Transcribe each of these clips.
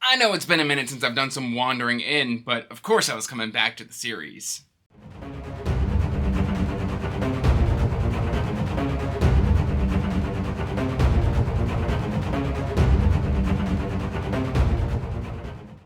I know it's been a minute since I've done some Wandering In, but of course I was coming back to the series.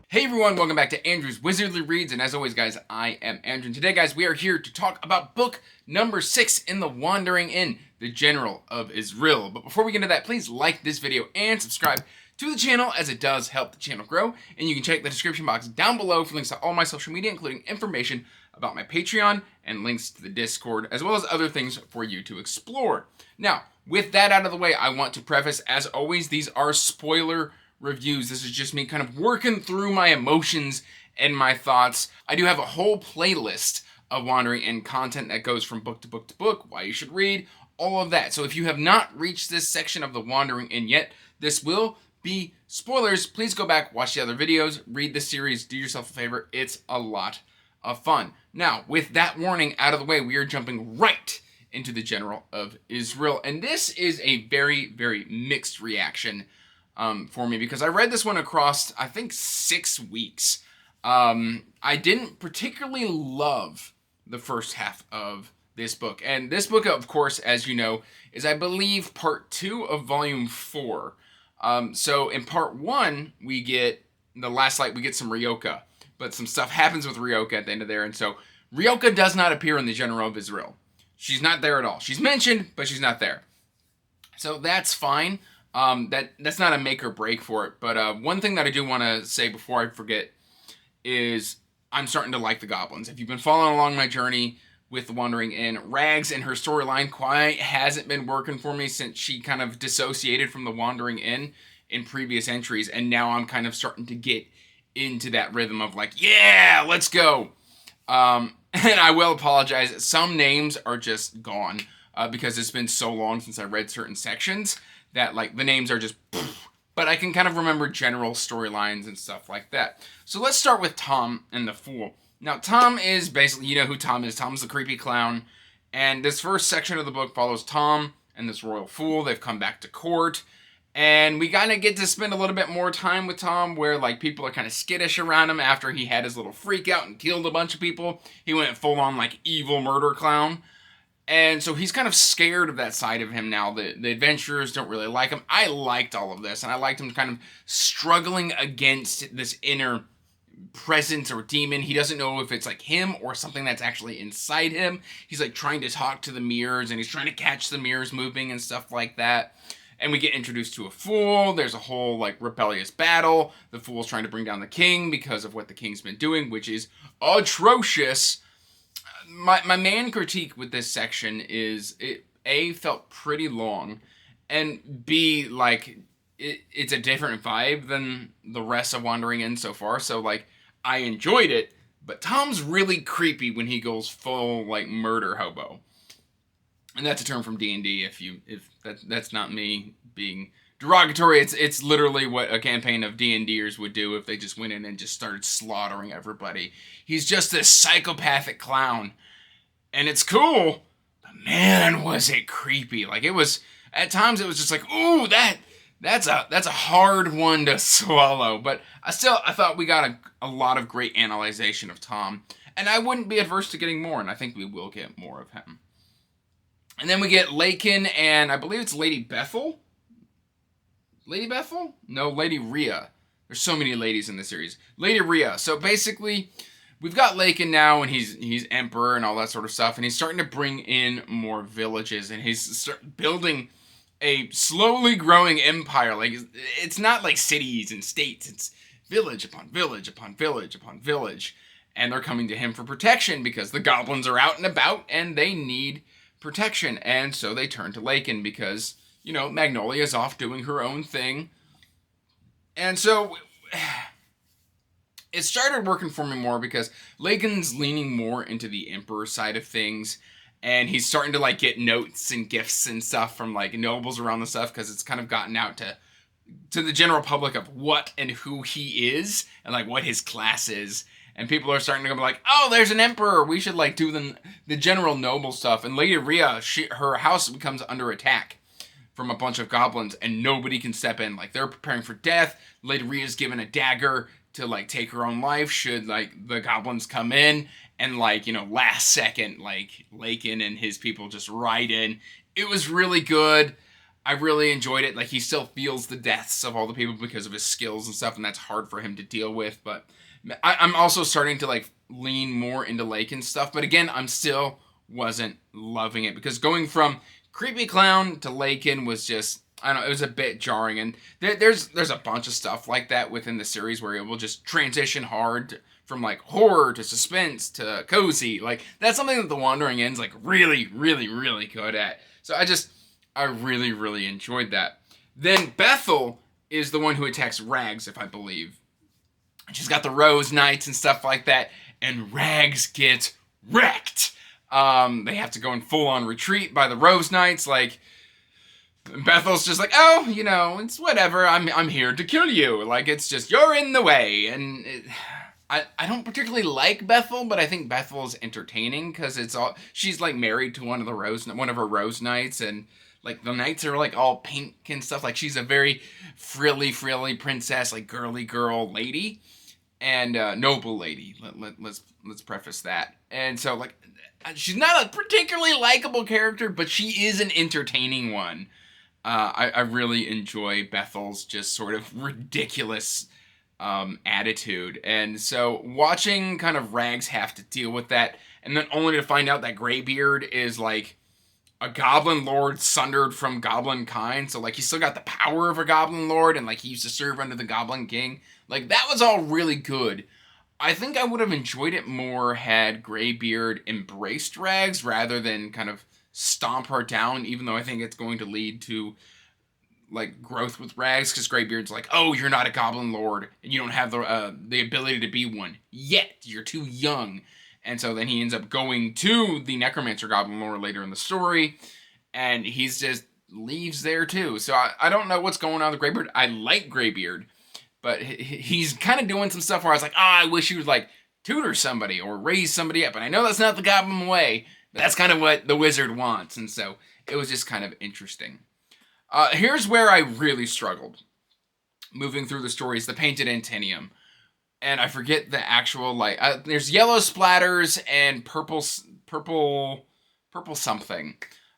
Hey everyone, welcome back to Andrew's Wizardly Reads, and as always guys, I am Andrew, and today guys, we are here to talk about book number 6 in the Wandering In, the General of Izril. But before we get into that, please like this video and subscribe to the channel, as it does help the channel grow, and you can check the description box down below for links to all my social media, including information about my Patreon and links to the Discord, as well as other things for you to explore. Now, with that out of the way, I want to preface, as always, these are spoiler reviews. This is just me kind of working through my emotions and my thoughts. I do have a whole playlist of Wandering In content that goes from book to book to book, why you should read, all of that. So if you have not reached this section of the Wandering In yet, this will be spoilers. Please go back, watch the other videos, read the series, do yourself a favor. It's a lot of fun. Now, with that warning out of the way, we are jumping right into the General of Izril. And this is a very, very mixed reaction for me, because I read this one across, I think, 6 weeks. I didn't particularly love the first half of this book. And this book, of course, as you know, is, I believe, part 2 of volume 4. So in part 1, we get the last light, we get some Ryoka, but some stuff happens with Ryoka at the end of there. And so Ryoka does not appear in the General of Izril. She's not there at all. She's mentioned, but she's not there. So that's fine. That's not a make or break for it. But one thing that I do want to say before I forget is I'm starting to like the goblins. If you've been following along my journey with the Wandering In, Rags and her storyline quite hasn't been working for me since she kind of dissociated from the Wandering In previous entries, and now I'm kind of starting to get into that rhythm of like, yeah, let's go. And I will apologize, some names are just gone because it's been so long since I read certain sections that like the names are just, but I can kind of remember general storylines and stuff like that. So let's start with Tom and the Fool. Now, Tom is basically, you know who Tom is. Tom's the creepy clown. And this first section of the book follows Tom and this royal fool. They've come back to court. And we kind of get to spend a little bit more time with Tom, where like people are kind of skittish around him after he had his little freak out and killed a bunch of people. He went full on like evil murder clown. And so he's kind of scared of that side of him now. The adventurers don't really like him. I liked all of this, and I liked him kind of struggling against this inner presence or demon. He doesn't know if it's like him or something that's actually inside him. He's like trying to talk to the mirrors, and he's trying to catch the mirrors moving and stuff like that. And we get introduced to a fool. There's a whole like rebellious battle. The fool's trying to bring down the king because of what the king's been doing, which is atrocious. My main critique with this section is it A, felt pretty long, and B, like it's a different vibe than the rest of Wandering In so far. So like I enjoyed it, but Tom's really creepy when he goes full like murder hobo. And that's a term from D&D. If that's not me being derogatory, it's literally what a campaign of D&Ders would do if they just went in and just started slaughtering everybody. He's just this psychopathic clown, and it's cool, but man, was it creepy. Like it was, at times it was just like, ooh, that's a hard one to swallow. But I thought we got a lot of great analyzation of Tom, and I wouldn't be adverse to getting more, and I think we will get more of him. And then we get Laken and I believe it's Lady Bethal. Lady Bethal? No, Lady Rhea. There's so many ladies in this series. Lady Rhea. So basically, we've got Laken now, and he's emperor and all that sort of stuff, and he's starting to bring in more villages, and he's building a slowly growing empire. Like it's not like cities and states. It's village upon village upon village upon village, and they're coming to him for protection because the goblins are out and about, and they need protection. And so they turn to Laken because, you know, Magnolia's off doing her own thing. And so it started working for me more because Laken's leaning more into the emperor side of things, and he's starting to like get notes and gifts and stuff from like nobles around the stuff, because it's kind of gotten out to the general public of what and who he is and like what his class is. And people are starting to go like, oh, there's an emperor. We should like do the general noble stuff. And Lady Rhea, her house becomes under attack from a bunch of goblins and nobody can step in. Like, they're preparing for death. Lady Rhea's given a dagger to, like, take her own life should, like, the goblins come in. And, like, you know, last second, like, Laken and his people just ride in. It was really good. I really enjoyed it. Like, he still feels the deaths of all the people because of his skills and stuff, and that's hard for him to deal with. But I'm also starting to, like, lean more into Laken's stuff. But again, I'm still wasn't loving it, because going from creepy clown to Laken was just, I don't know, it was a bit jarring. And there's a bunch of stuff like that within the series where it will just transition hard from, like, horror to suspense to cozy. Like, that's something that The Wandering End's, like, really, really, really good at. So I really, really enjoyed that. Then Bethal is the one who attacks Rags, if I believe. She's got the Rose Knights and stuff like that, and Rags gets wrecked. They have to go in full-on retreat by the Rose Knights. Like, Bethal's just like, oh, you know, it's whatever. I'm here to kill you. Like, it's just, you're in the way. And I don't particularly like Bethal, but I think Bethal's entertaining because she's, like, married to one of her Rose Knights, and, like, the knights are, like, all pink and stuff. Like, she's a very frilly princess, like, girly girl lady, and noble lady. Let's preface that. And so, like, she's not a particularly likable character, but she is an entertaining one. I really enjoy Bethal's just sort of ridiculous attitude. And so watching kind of Rags have to deal with that, and then only to find out that Greybeard is, like, a goblin lord sundered from goblin kind. So, like, he's still got the power of a goblin lord, and, like, he used to serve under the Goblin King. Like, that was all really good. I think I would have enjoyed it more had Greybeard embraced Rags rather than kind of stomp her down, even though I think it's going to lead to, like, growth with Rags, because Greybeard's like, oh, you're not a goblin lord, and you don't have the ability to be one yet. You're too young. And so then he ends up going to the Necromancer Goblin lore later in the story, and he's just leaves there too. So I don't know what's going on with Greybeard. I like Greybeard, but he's kind of doing some stuff where I was like, I wish he would, like, tutor somebody or raise somebody up. And I know that's not the Goblin way, but that's kind of what the wizard wants. And so it was just kind of interesting. Here's where I really struggled. Moving through the stories, the Painted Antinium. And I forget the actual, like, there's yellow splatters and purple something.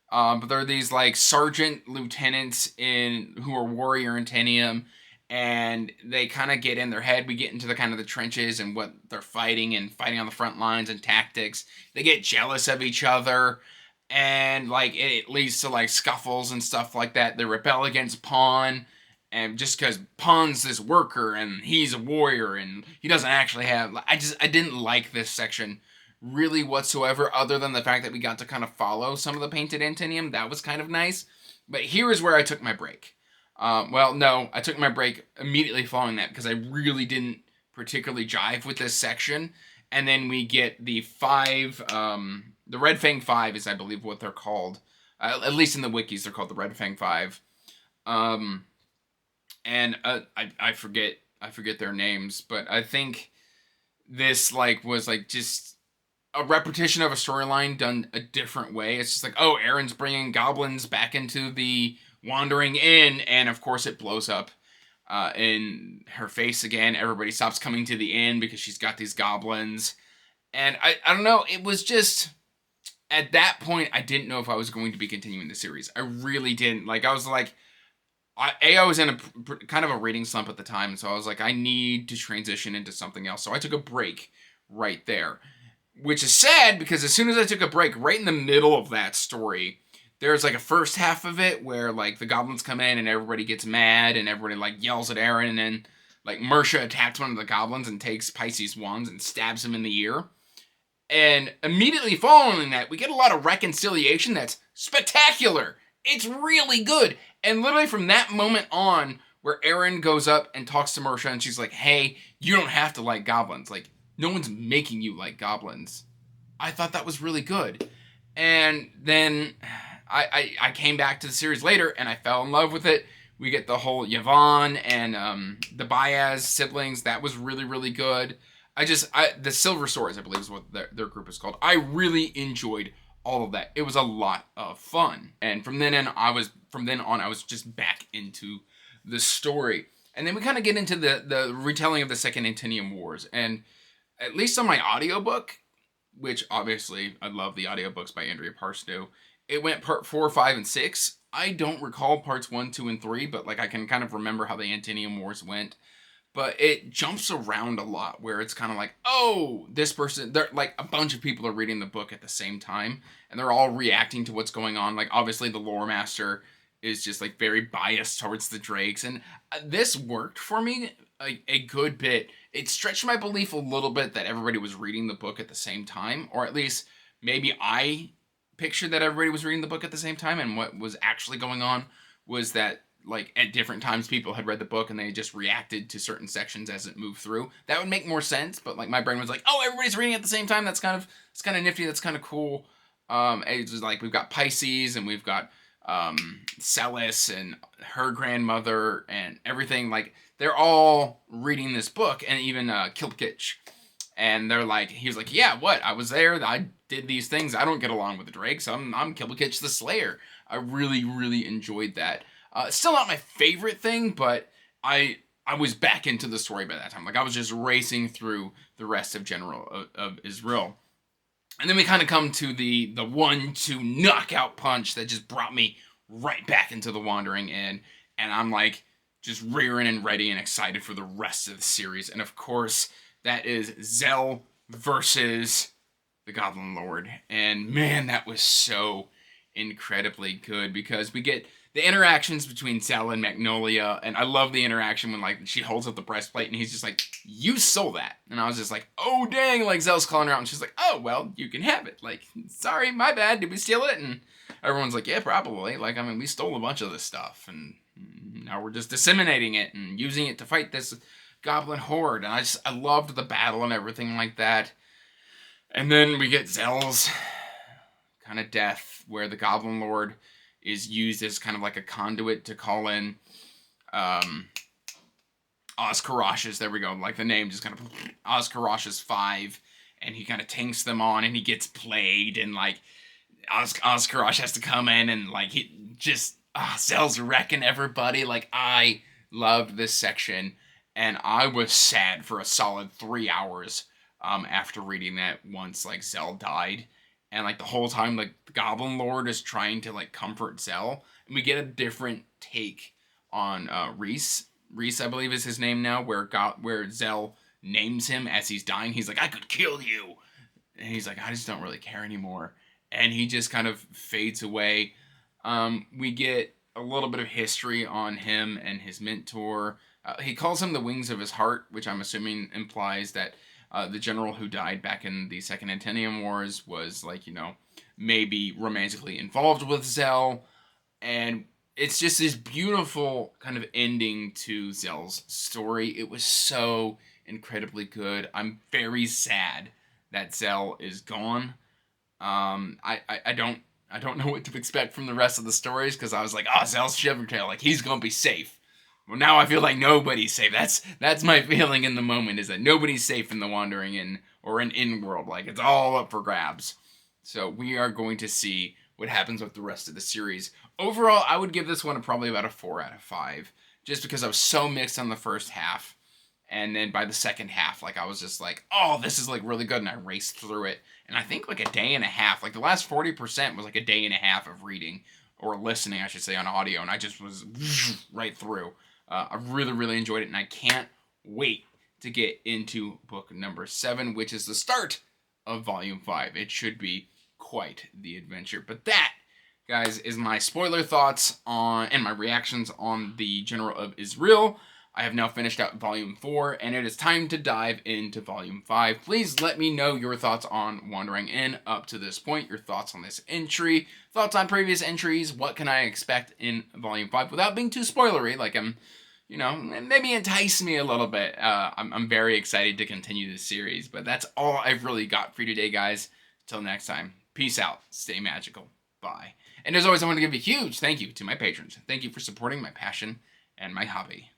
But there are these, like, sergeant lieutenants who are warrior Antinium, and they kind of get in their head. We get into the kind of the trenches and what they're fighting on the front lines and tactics. They get jealous of each other, and, like, it leads to, like, scuffles and stuff like that. They rebel against Pawn. And just because Pawn's this worker and he's a warrior and he doesn't actually have... I didn't like this section really whatsoever, other than the fact that we got to kind of follow some of the Painted Antinium. That was kind of nice. But here is where I took my break. Well, no, I took my break immediately following that because I really didn't particularly jive with this section. And then we get the the Red Fang 5 is, I believe, what they're called. At least in the wikis, they're called the Red Fang 5. And I forget their names, but I think this, like, was, like, just a repetition of a storyline done a different way. It's just like, oh, Erin's bringing goblins back into the Wandering Inn, and of course it blows up in her face again. Everybody stops coming to the inn because she's got these goblins, and I don't know. It was just, at that point, I didn't know if I was going to be continuing the series. I really didn't. Like, I was like, I was in a kind of a reading slump at the time, so I was like, I need to transition into something else. So I took a break right there, which is sad because as soon as I took a break, right in the middle of that story, there's, like, a first half of it where, like, the goblins come in and everybody gets mad and everybody, like, yells at Erin, and then, like, Mersha attacks one of the goblins and takes Pisces' wands and stabs him in the ear. And immediately following that, we get a lot of reconciliation that's spectacular. It's really good. And literally from that moment on, where Erin goes up and talks to Mersha, and she's like, hey, you don't have to like goblins. Like, no one's making you like goblins. I thought that was really good. And then I came back to the series later, and I fell in love with it. We get the whole Yvonne and the Baez siblings. That was really, really good. The Silver Swords, I believe is what their group is called. I really enjoyed all of that. It was a lot of fun. And from then on, I was just back into the story. And then we kind of get into the retelling of the second Antinium Wars. And at least on my audiobook, which obviously I love the audiobooks by Andrea Parstow, it went part 4, 5, and 6. I don't recall parts 1, 2, and 3, but like I can kind of remember how the Antinium Wars went. But it jumps around a lot where it's kind of like, oh, this person, they're like a bunch of people are reading the book at the same time and they're all reacting to what's going on. Like obviously the lore master is just like very biased towards the drakes. And this worked for me a good bit. It stretched my belief a little bit that everybody was reading the book at the same time, or at least maybe I pictured that everybody was reading the book at the same time. And what was actually going on was that like at different times people had read the book and they just reacted to certain sections as it moved through. That would make more sense, but like my brain was like, oh, everybody's reading at the same time. It's kind of nifty. That's kind of cool. It was like we've got Pisces and we've got Celis and her grandmother and everything. Like they're all reading this book, and even Kilpkitch. And they're like, he was like, yeah, what? I was there. I did these things. I don't get along with the drakes. I'm Kilpkitch the Slayer. I really, really enjoyed that. Still not my favorite thing, but I was back into the story by that time. Like I was just racing through the rest of General of Izril. And then we kind of come to the 1-2 knockout punch that just brought me right back into the Wandering Inn. And I'm like just rearing and ready and excited for the rest of the series. And of course, that is Zell versus the Goblin Lord. And man, that was so incredibly good because we get the interactions between Zell and Magnolia, and I love the interaction when like she holds up the breastplate and he's just like, you stole that. And I was just like, oh dang, like Zell's calling her out and she's like, oh well, you can have it. Like, sorry, my bad, did we steal it? And everyone's like, yeah, probably. Like, I mean, we stole a bunch of this stuff and now we're just disseminating it and using it to fight this goblin horde. And I loved the battle and everything like that. And then we get Zell's kind of death where the Goblin Lord is used as kind of like a conduit to call in Oskarash's, there we go, like the name just kind of, Oskarash's 5, and he kind of tanks them on, and he gets plagued, and like, Oskarash has to come in, and like, he just, Zell's wrecking everybody. Like, I loved this section, and I was sad for a solid 3 hours after reading that once, like, Zell died. And, like, the whole time, like, the Goblin Lord is trying to, like, comfort Zell. And we get a different take on Reese. Reese, I believe, is his name now, where Zell names him as he's dying. He's like, I could kill you. And he's like, I just don't really care anymore. And he just kind of fades away. We get a little bit of history on him and his mentor. He calls him the Wings of his Heart, which I'm assuming implies that the general who died back in the Second Antinium Wars was, like, you know, maybe romantically involved with Zell. And it's just this beautiful kind of ending to Zell's story. It was so incredibly good. I'm very sad that Zell is gone. I don't know what to expect from the rest of the stories, because I was like, oh, Zell's Shivertail, like, he's gonna be safe. Well, now I feel like nobody's safe. That's my feeling in the moment, is that nobody's safe in the Wandering Inn or an inn world. Like, it's all up for grabs. So we are going to see what happens with the rest of the series. Overall, I would give this one probably about a 4 out of 5, just because I was so mixed on the first half. And then by the second half, like, I was just like, oh, this is, like, really good, and I raced through it. And I think, like, a day and a half, like, the last 40% was, like, a day and a half of reading, or listening, I should say, on audio, and I just was right through. I really, really enjoyed it, and I can't wait to get into book number 7, which is the start of Volume 5. It should be quite the adventure. But that, guys, is my spoiler thoughts on and my reactions on the General of Izril. I have now finished out Volume 4, and it is time to dive into Volume 5. Please let me know your thoughts on Wandering Inn up to this point, your thoughts on this entry, thoughts on previous entries, what can I expect in Volume 5 without being too spoilery, like you know, maybe entice me a little bit. I'm very excited to continue this series, but that's all I've really got for you today, guys. Till next time, peace out, stay magical, bye. And as always, I want to give a huge thank you to my patrons. Thank you for supporting my passion and my hobby.